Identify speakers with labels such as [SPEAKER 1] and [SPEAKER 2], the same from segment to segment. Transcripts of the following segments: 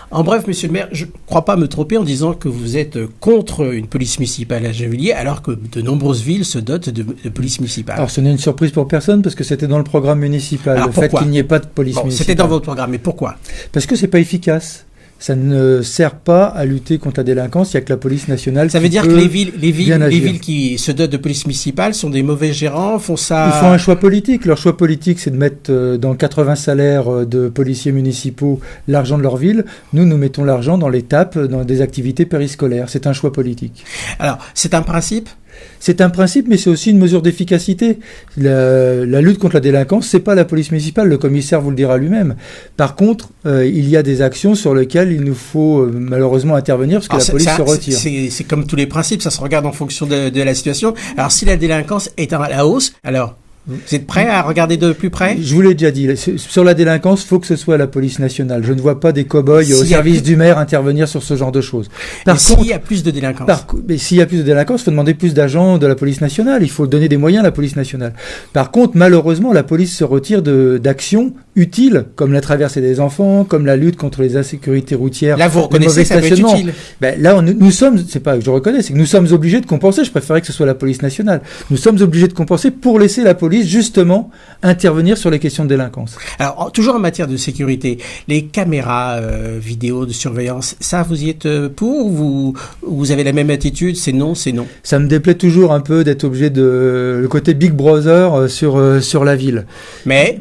[SPEAKER 1] En bref, monsieur le maire, je ne crois pas me tromper en disant que vous êtes contre une police municipale à Gennevilliers, alors que de nombreuses villes se dotent de police municipale.
[SPEAKER 2] Alors ce n'est une surprise pour personne, parce que c'était dans le programme municipal,
[SPEAKER 1] alors,
[SPEAKER 2] le fait qu'il n'y ait pas de police municipale.
[SPEAKER 1] C'était dans votre programme, mais pourquoi?
[SPEAKER 2] Parce que c'est pas efficace. Ça ne sert pas à lutter contre la délinquance, il n'y a que la police nationale.
[SPEAKER 1] Ça veut dire que les villes qui se dotent de police municipale sont des mauvais gérants, font ça...
[SPEAKER 2] Ils font un choix politique. Leur choix politique, c'est de mettre dans 80 salaires de policiers municipaux l'argent de leur ville. Nous mettons l'argent dans les TAP, dans des activités périscolaires. C'est un choix politique.
[SPEAKER 1] Alors, c'est un principe ?
[SPEAKER 2] C'est un principe, mais c'est aussi une mesure d'efficacité. La lutte contre la délinquance, c'est pas la police municipale, le commissaire vous le dira lui-même. Par contre, il y a des actions sur lesquelles il nous faut malheureusement intervenir parce que la police se retire.
[SPEAKER 1] C'est comme tous les principes, ça se regarde en fonction de la situation. Alors si la délinquance est à la hausse, alors... Vous êtes prêt à regarder de plus près?
[SPEAKER 2] Je vous l'ai déjà dit, sur la délinquance, il faut que ce soit la police nationale. Je ne vois pas des cow-boys au service du maire intervenir sur ce genre de choses.
[SPEAKER 1] S'il y a plus de délinquance?
[SPEAKER 2] Mais s'il y a plus de délinquance, il faut demander plus d'agents de la police nationale. Il faut donner des moyens à la police nationale. Par contre, malheureusement, la police se retire d'actions utiles, comme la traversée des enfants, comme la lutte contre les insécurités routières.
[SPEAKER 1] Là, vous reconnaissez que ça peut être utile?
[SPEAKER 2] Là, nous sommes, c'est pas que je reconnais, c'est que nous sommes obligés de compenser. Je préférerais que ce soit la police nationale. Nous sommes obligés de compenser pour laisser la police justement intervenir sur les questions de délinquance.
[SPEAKER 1] Alors, toujours en matière de sécurité, les caméras vidéo de surveillance, ça, vous y êtes pour ou vous avez la même attitude, c'est non? Ça
[SPEAKER 2] me déplaît toujours un peu d'être obligé le côté Big Brother sur la ville. Mais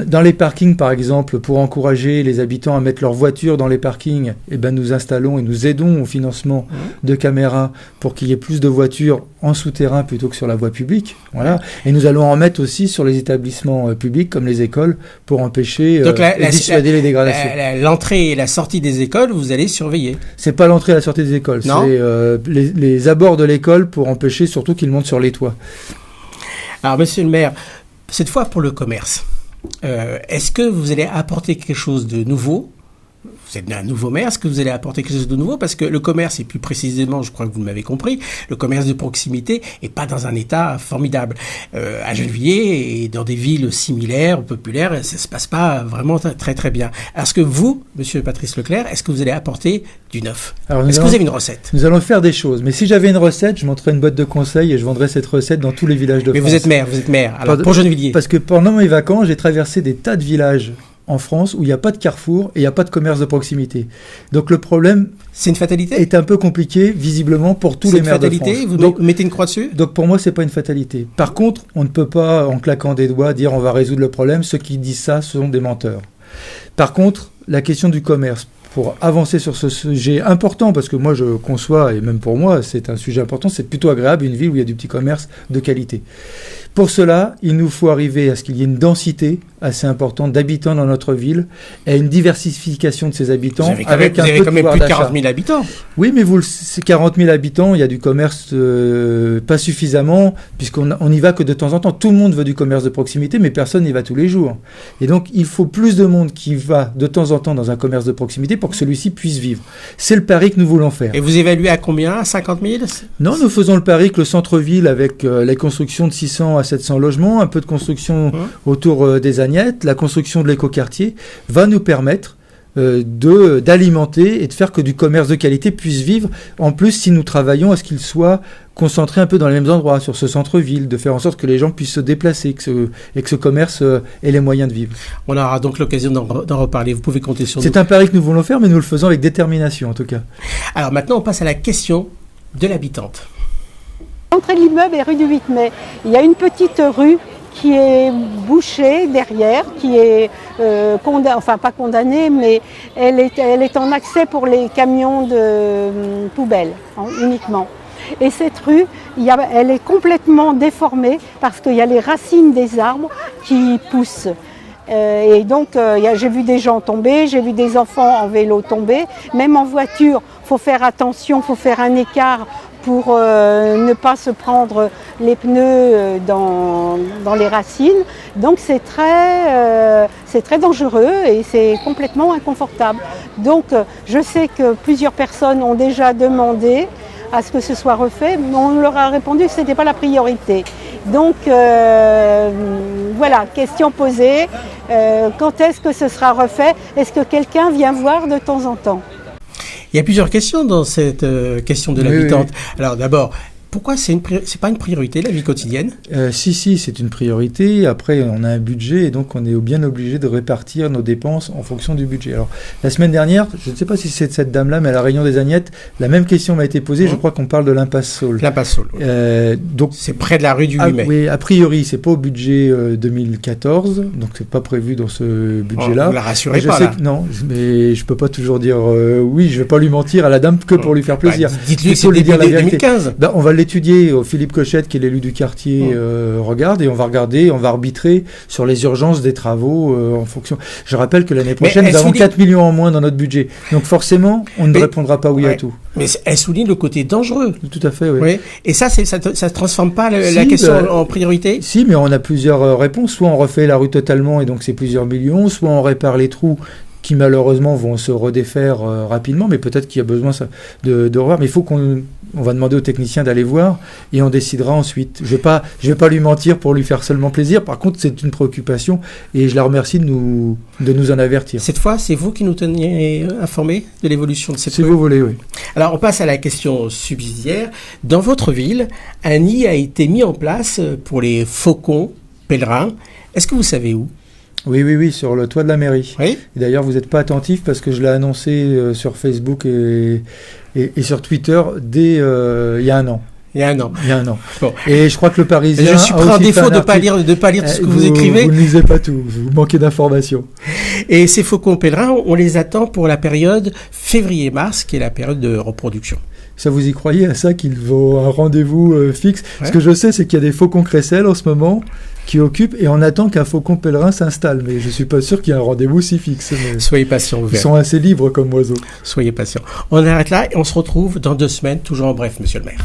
[SPEAKER 2] dans les parkings, par exemple, pour encourager les habitants à mettre leurs voitures dans les parkings, nous installons et nous aidons au financement de caméras pour qu'il y ait plus de voitures en souterrain plutôt que sur la voie publique. Voilà. Et nous allons en mettre aussi sur les établissements publics comme les écoles pour empêcher et dissuader les dégradations.
[SPEAKER 1] L'entrée et la sortie des écoles, vous allez surveiller? C'est
[SPEAKER 2] pas l'entrée et la sortie des écoles, c'est les abords de l'école pour empêcher surtout qu'ils montent sur les toits.
[SPEAKER 1] Alors, monsieur le maire, cette fois pour le commerce, est-ce que vous allez apporter quelque chose de nouveau? Vous êtes un nouveau maire, est-ce que vous allez apporter quelque chose de nouveau? Parce que le commerce, et plus précisément, je crois que vous m'avez compris, le commerce de proximité est pas dans un état formidable. À Gennevilliers et dans des villes similaires, populaires, ça se passe pas vraiment très très bien. Est-ce que vous, monsieur Patrice Leclerc, est-ce que vous allez apporter du neuf? Est-ce que vous avez une recette?
[SPEAKER 2] Nous allons faire des choses, mais si j'avais une recette, je montrerais une boîte de conseils et je vendrais cette recette dans tous les villages de France.
[SPEAKER 1] Mais vous êtes maire, alors pour Gennevilliers.
[SPEAKER 2] Parce que pendant mes vacances, j'ai traversé des tas de villages en France où il n'y a pas de carrefour et il n'y a pas de commerce de proximité. Donc le problème
[SPEAKER 1] c'est une fatalité
[SPEAKER 2] est un peu compliqué visiblement pour tous les maires de France.
[SPEAKER 1] C'est une fatalité? Vous mettez une croix dessus?
[SPEAKER 2] Donc pour moi c'est pas une fatalité. Par contre on ne peut pas en claquant des doigts dire on va résoudre le problème. Ceux qui disent ça sont des menteurs. Par contre la question du commerce, pour avancer sur ce sujet important, parce que moi je conçois, et même pour moi c'est un sujet important, c'est plutôt agréable une ville où il y a du petit commerce de qualité. Pour cela, il nous faut arriver à ce qu'il y ait une densité assez importante d'habitants dans notre ville et une diversification de ces habitants avec un peu de pouvoir d'achat. Vous avez quand même plus de
[SPEAKER 1] 40 000 habitants.
[SPEAKER 2] Oui, mais ces 40 000 habitants, il y a du commerce pas suffisamment, puisqu'on n'y va que de temps en temps. Tout le monde veut du commerce de proximité, mais personne n'y va tous les jours. Et donc, il faut plus de monde qui va de temps en temps dans un commerce de proximité pour que celui-ci puisse vivre. C'est le pari que nous voulons faire.
[SPEAKER 1] Et vous évaluez à combien? À 50 000?
[SPEAKER 2] Non, nous faisons le pari que le centre-ville, avec la construction de 600 à 700 logements, un peu de construction autour des Agnettes, la construction de l'écoquartier, va nous permettre d'alimenter et de faire que du commerce de qualité puisse vivre. En plus, si nous travaillons à ce qu'il soit concentré un peu dans les mêmes endroits, sur ce centre-ville, de faire en sorte que les gens puissent se déplacer et que ce commerce ait les moyens de vivre.
[SPEAKER 1] On aura donc l'occasion d'en reparler. Vous pouvez compter sur nous.
[SPEAKER 2] C'est un pari que nous voulons faire, mais nous le faisons avec détermination en tout cas.
[SPEAKER 1] Alors maintenant, on passe à la question de l'habitante.
[SPEAKER 3] L'entrée de l'immeuble est rue du 8 mai. Il y a une petite rue qui est bouchée derrière, qui est pas condamnée, mais elle est en accès pour les camions de poubelles uniquement. Et cette rue, elle est complètement déformée parce qu'il y a les racines des arbres qui poussent. Et donc, j'ai vu des gens tomber, j'ai vu des enfants en vélo tomber. Même en voiture, il faut faire attention, il faut faire un écart pour ne pas se prendre les pneus dans les racines. Donc c'est très dangereux et c'est complètement inconfortable. Donc je sais que plusieurs personnes ont déjà demandé à ce que ce soit refait, mais on leur a répondu que ce n'était pas la priorité. Donc voilà, question posée. Quand est-ce que ce sera refait? Est-ce que quelqu'un vient voir de temps en temps?
[SPEAKER 1] Il y a plusieurs questions dans cette question de l'habitante.
[SPEAKER 2] Oui.
[SPEAKER 1] Alors d'abord, pourquoi c'est pas une priorité, la vie quotidienne?
[SPEAKER 2] Si, c'est une priorité. Après, on a un budget et donc on est bien obligé de répartir nos dépenses en fonction du budget. Alors, la semaine dernière, je ne sais pas si c'est de cette dame-là, mais à la réunion des Agnettes, la même question m'a été posée. Je crois qu'on parle de l'impasse Saule.
[SPEAKER 1] L'impasse Saule.
[SPEAKER 2] Donc,
[SPEAKER 1] c'est près de la rue du 8 mai.
[SPEAKER 2] Oui, a priori, c'est pas au budget 2014, donc c'est pas prévu dans ce budget-là.
[SPEAKER 1] Vous la rassurez pas, là.
[SPEAKER 2] Non, mais je peux pas toujours dire oui, je vais pas lui mentir à la dame que pour lui faire plaisir.
[SPEAKER 1] Dites-lui que c'est début 2015.
[SPEAKER 2] On va l'étudier. Philippe Cochette, qui est l'élu du quartier, regarde, et on va regarder, on va arbitrer sur les urgences des travaux en fonction. Je rappelle que l'année prochaine, nous avons 4 millions en moins dans notre budget. Donc forcément, on ne répondra pas oui à tout.
[SPEAKER 1] Mais elle souligne le côté dangereux.
[SPEAKER 2] Tout à fait, oui.
[SPEAKER 1] Oui. Et ça ne transforme pas la question en priorité?
[SPEAKER 2] Si, mais on a plusieurs réponses. Soit on refait la rue totalement, et donc c'est plusieurs millions, soit on répare les trous qui malheureusement vont se redéfaire rapidement, mais peut-être qu'il y a besoin de revoir. Mais il faut qu'on va demander aux techniciens d'aller voir et on décidera ensuite. Je vais pas lui mentir pour lui faire seulement plaisir. Par contre, c'est une préoccupation et je la remercie de nous en avertir.
[SPEAKER 1] Cette fois, c'est vous qui nous teniez informés de l'évolution de cette
[SPEAKER 2] rue.
[SPEAKER 1] Si
[SPEAKER 2] vous voulez, oui.
[SPEAKER 1] Alors, on passe à la question subsidiaire. Dans votre ville, un nid a été mis en place pour les faucons pèlerins. Est-ce que vous savez où?
[SPEAKER 2] Oui, sur le toit de la mairie.
[SPEAKER 1] Oui.
[SPEAKER 2] Et d'ailleurs, vous n'êtes pas attentif parce que je l'ai annoncé sur Facebook et sur Twitter dès il y a un an.
[SPEAKER 1] Il y a un an.
[SPEAKER 2] Bon. Et je crois que le Parisien.
[SPEAKER 1] Je suis pris en défaut de pas lire tout ce que vous écrivez.
[SPEAKER 2] Vous ne lisez pas tout. Vous manquez d'informations.
[SPEAKER 1] Et ces faucons pèlerins, on les attend pour la période février-mars, qui est la période de reproduction.
[SPEAKER 2] Ça, vous y croyez à ça qu'ils vont à un rendez-vous fixe? Ce que je sais, c'est qu'il y a des faucons crécelles en ce moment qui occupent et on attend qu'un faucon pèlerin s'installe. Mais je suis pas sûr qu'il y ait un rendez-vous si fixe.
[SPEAKER 1] Soyez patient.
[SPEAKER 2] Ils sont assez libres comme oiseaux.
[SPEAKER 1] Soyez patient. On arrête là et on se retrouve dans 2 semaines, toujours en bref, monsieur le maire.